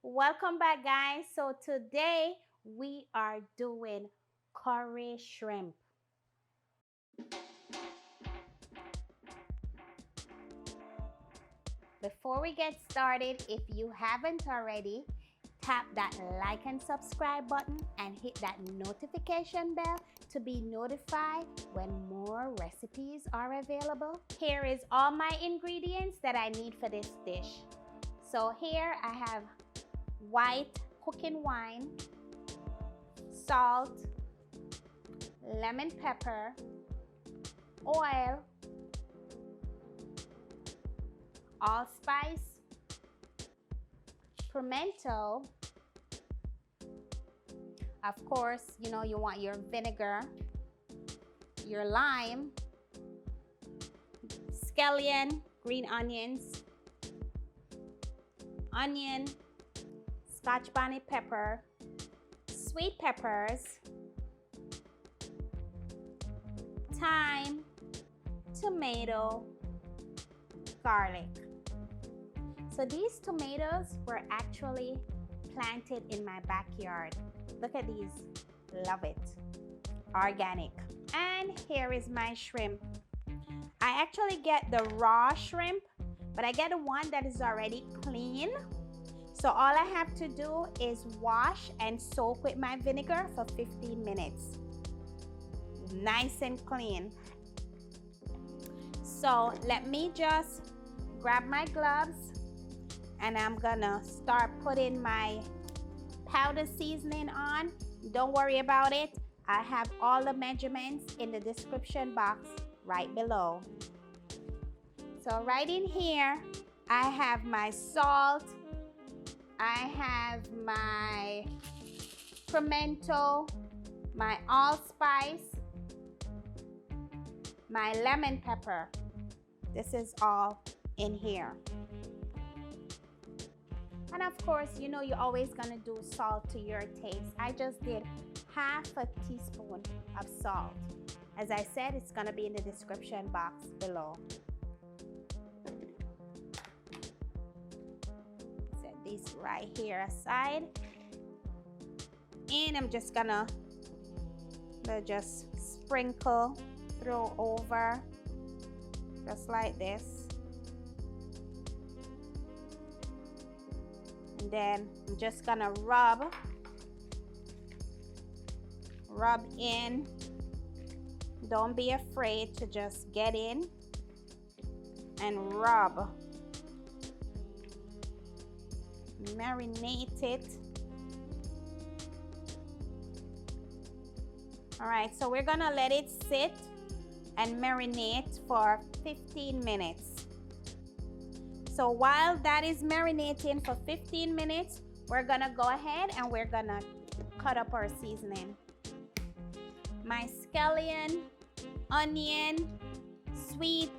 Welcome back, guys. So today we are doing curry shrimp. Before we get started, if you haven't already, tap that like and subscribe button and hit that notification bell to be notified when more recipes are available. Here is all my ingredients that I need for this dish. So here I have white cooking wine, salt, lemon pepper, oil, allspice, pimento. Of course, you want your vinegar, your lime, scallion, green onions, onion, scotch bonnet pepper, sweet peppers, thyme, tomato, garlic. So these tomatoes were actually planted in my backyard. Look at these. Love it. Organic. And here is my shrimp. I actually get the raw shrimp, but I get the one that is already clean. So all I have to do is wash and soak with my vinegar for 15 minutes. Nice and clean. So let me just grab my gloves and I'm gonna start putting my powder seasoning on. Don't worry about it. I have all the measurements in the description box right below. So right in here, I have my salt, I have my pimento, my allspice, my lemon pepper. This is all in here. And of course, you're always gonna do salt to your taste. I just did half a teaspoon of salt. As I said, it's gonna be in the description box below. Set this right here aside. And I'm just gonna just sprinkle, throw over, just like this. And then I'm just gonna rub in. Don't be afraid to just get in and rub. Marinate it. All right, so we're gonna let it sit and marinate for 15 minutes. So while that is marinating for 15 minutes, we're gonna go ahead and we're gonna cut up our seasoning. My scallion, onion, sweet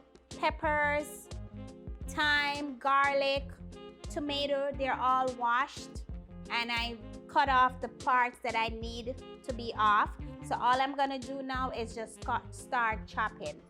peppers, thyme, garlic, tomato, they're all washed and I cut off the parts that I need to be off. So all I'm gonna do now is just start chopping.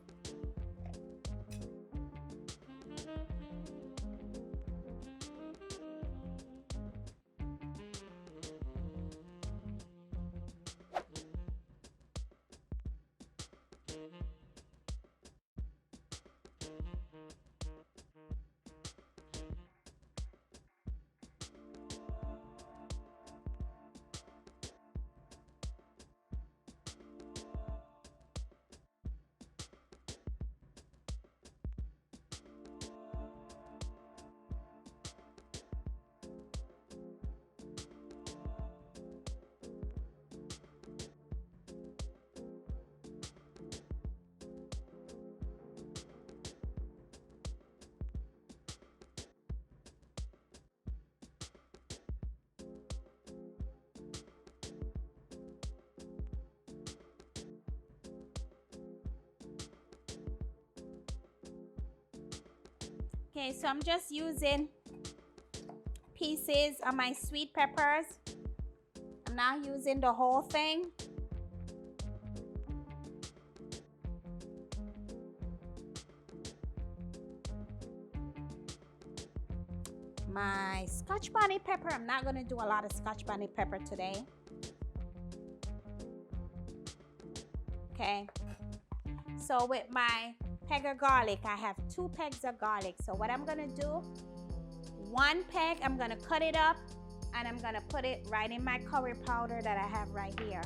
Okay, so I'm just using pieces of my sweet peppers. I'm not using the whole thing. my Scotch bonnet pepper. I'm not going to do a lot of Scotch bonnet pepper today. Okay. So with my peg of garlic, I have 2 pegs of garlic. So what I'm going to do, 1 peg, I'm going to cut it up and I'm going to put it right in my curry powder that I have right here.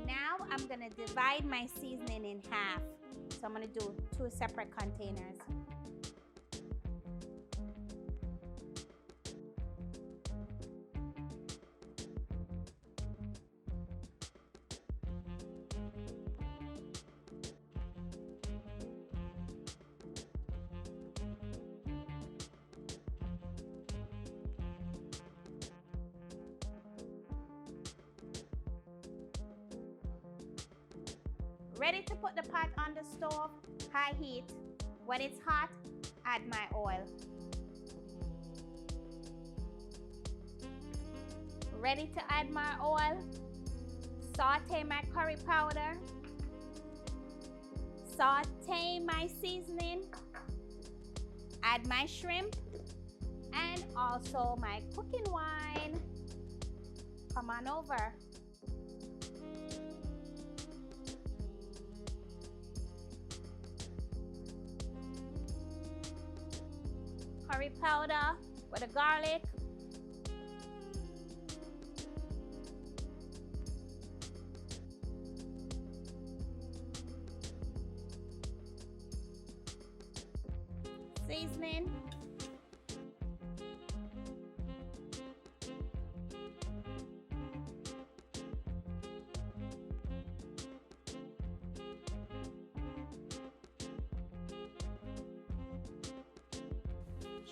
Now I'm going to divide my seasoning in half. So I'm going to do 2 separate containers. Ready to put the pot on the stove, high heat. When it's hot, add my oil. Ready to add my oil, saute my curry powder, saute my seasoning, add my shrimp, and also my cooking wine. Come on over. Curry powder with the garlic. Seasoning.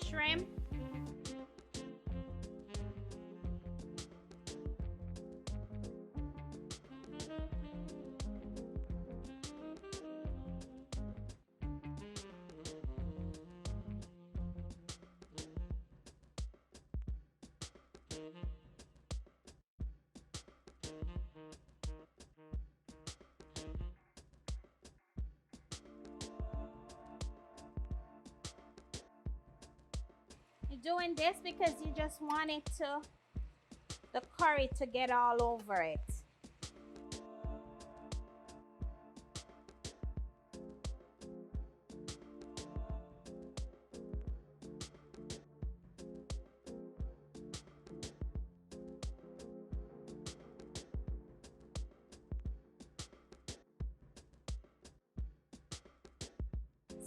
Shrimp. You're doing this because you just want it to, the curry to get all over it.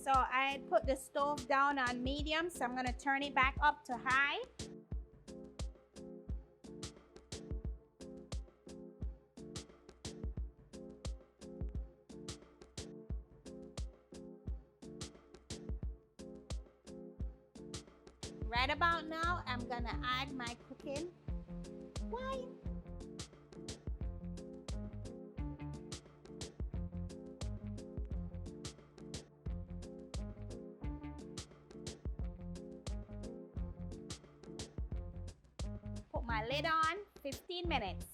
So I put the stove down on medium, so I'm going to turn it back up to high. Right about now, I'm going to add my cooking wine. Put my lid on, 15 minutes.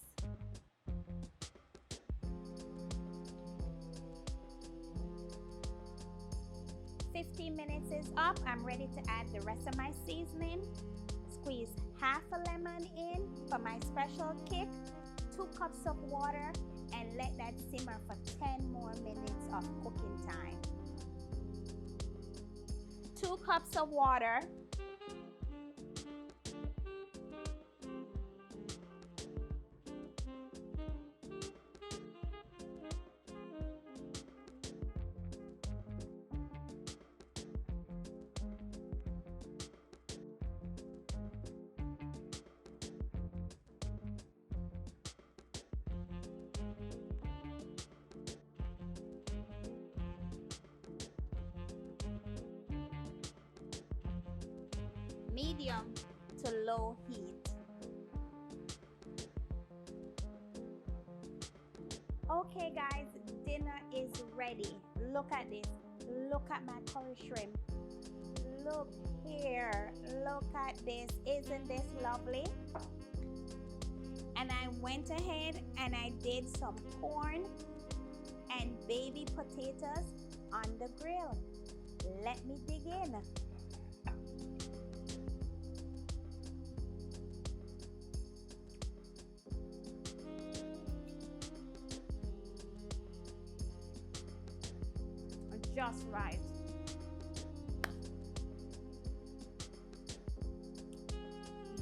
Is up. I'm ready to add the rest of my seasoning. Squeeze half a lemon in for my special kick, 2 cups of water, and let that simmer for 10 more minutes of cooking time. 2 cups of water. Medium to low heat. Okay guys, dinner is ready. Look at this. Look at my curry shrimp. Look here. Look at this. Isn't this lovely? And I went ahead and I did some corn and baby potatoes on the grill. Let me dig in. Just right.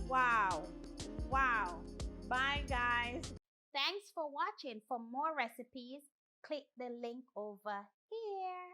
Wow. Wow. Bye, guys. Thanks for watching. For more recipes, click the link over here.